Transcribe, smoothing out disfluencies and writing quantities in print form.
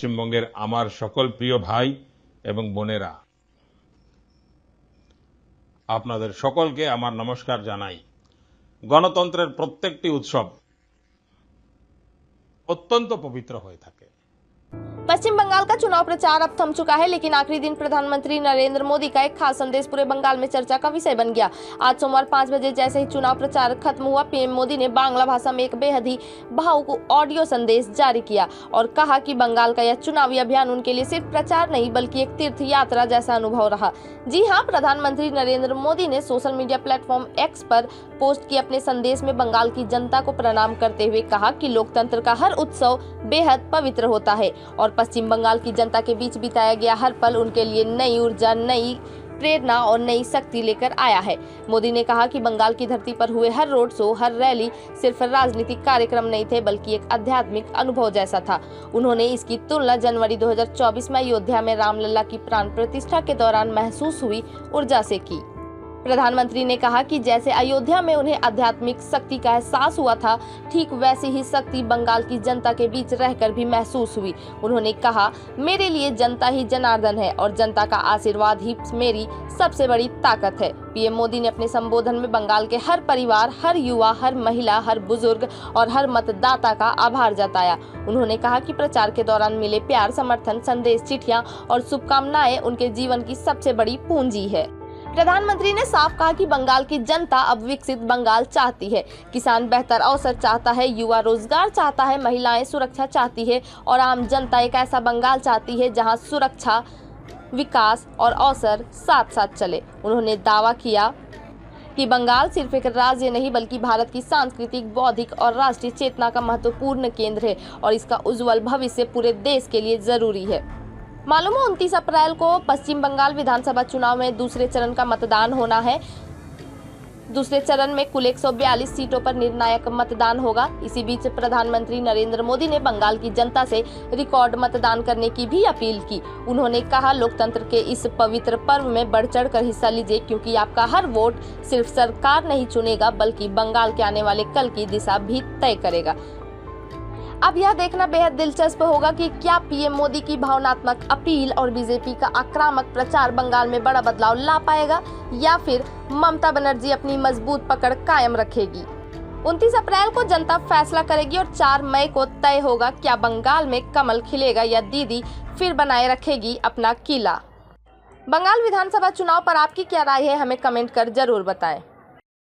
পশ্চিমবঙ্গের আমার সকল প্রিয় ভাই এবং বোনেরা, আপনাদের সকলকে আমার নমস্কার জানাই। গণতন্ত্রের প্রত্যেকটি উৎসব অত্যন্ত পবিত্র হয়ে থাকে। पश्चिम बंगाल का चुनाव प्रचार अब थम चुका है, लेकिन आखिरी दिन प्रधानमंत्री नरेंद्र मोदी का एक खास संदेश पूरे बंगाल में चर्चा का विषय बन गया। आज सोमवार 5 बजे जैसे ही चुनाव प्रचार खत्म हुआ, पीएम मोदी ने बांग्ला भाषा में एक बेहद ही भावुक ऑडियो संदेश जारी किया और कहा कि बंगाल का यह चुनावी अभियान उनके लिए सिर्फ प्रचार नहीं बल्कि एक तीर्थ यात्रा जैसा अनुभव रहा। जी हाँ, प्रधानमंत्री नरेंद्र मोदी ने सोशल मीडिया प्लेटफॉर्म एक्स पर पोस्ट किए अपने संदेश में बंगाल की जनता को प्रणाम करते हुए कहा कि लोकतंत्र का हर उत्सव बेहद पवित्र होता है और पश्चिम बंगाल की जनता के बीच बिताया गया हर पल उनके लिए नई ऊर्जा, नई प्रेरणा और नई शक्ति लेकर आया है। मोदी ने कहा कि बंगाल की धरती पर हुए हर रोड शो, हर रैली सिर्फ राजनीतिक कार्यक्रम नहीं थे बल्कि एक आध्यात्मिक अनुभव जैसा था। उन्होंने इसकी तुलना जनवरी 2024 में अयोध्या में रामलला की प्राण प्रतिष्ठा के दौरान महसूस हुई ऊर्जा से की। प्रधानमंत्री ने कहा कि जैसे अयोध्या में उन्हें आध्यात्मिक शक्ति का एहसास हुआ था, ठीक वैसी ही शक्ति बंगाल की जनता के बीच रहकर भी महसूस हुई। उन्होंने कहा, मेरे लिए जनता ही जनार्दन है और जनता का आशीर्वाद ही मेरी सबसे बड़ी ताकत है। पीएम मोदी ने अपने संबोधन में बंगाल के हर परिवार, हर युवा, हर महिला, हर बुजुर्ग और हर मतदाता का आभार जताया। उन्होंने कहा कि प्रचार के दौरान मिले प्यार, समर्थन, संदेश, चिट्ठियां और शुभकामनाएं उनके जीवन की सबसे बड़ी पूंजी है। प्रधानमंत्री ने साफ कहा कि बंगाल की जनता अब विकसित बंगाल चाहती है। किसान बेहतर अवसर चाहता है, युवा रोजगार चाहता है, महिलाएं सुरक्षा चाहती है और आम जनता एक ऐसा बंगाल चाहती है जहां सुरक्षा, विकास और अवसर साथ साथ चले। उन्होंने दावा किया कि बंगाल सिर्फ एक राज्य नहीं बल्कि भारत की सांस्कृतिक, बौद्धिक और राष्ट्रीय चेतना का महत्वपूर्ण केंद्र है और इसका उज्जवल भविष्य पूरे देश के लिए जरूरी है। मालूम हो 29 अप्रैल को पश्चिम बंगाल विधानसभा चुनाव में दूसरे चरण का मतदान होना है। दूसरे चरण में कुल 142 सीटों पर निर्णायक मतदान होगा। इसी बीच प्रधानमंत्री नरेंद्र मोदी ने बंगाल की जनता से रिकॉर्ड मतदान करने की भी अपील की। उन्होंने कहा, लोकतंत्र के इस पवित्र पर्व में बढ़ चढ़ कर हिस्सा लीजिए क्योंकि आपका हर वोट सिर्फ सरकार नहीं चुनेगा बल्कि बंगाल के आने वाले कल की दिशा भी तय करेगा। अब यह देखना बेहद दिलचस्प होगा कि क्या पीएम मोदी की भावनात्मक अपील और बीजेपी का आक्रामक प्रचार बंगाल में बड़ा बदलाव ला पाएगा या फिर ममता बनर्जी अपनी मजबूत पकड़ कायम रखेगी। 29 अप्रैल को जनता फैसला करेगी और 4 मई को तय होगा क्या बंगाल में कमल खिलेगा या दीदी फिर बनाए रखेगी अपना किला। बंगाल विधानसभा चुनाव पर आपकी क्या राय है, हमें कमेंट कर जरूर बताएं।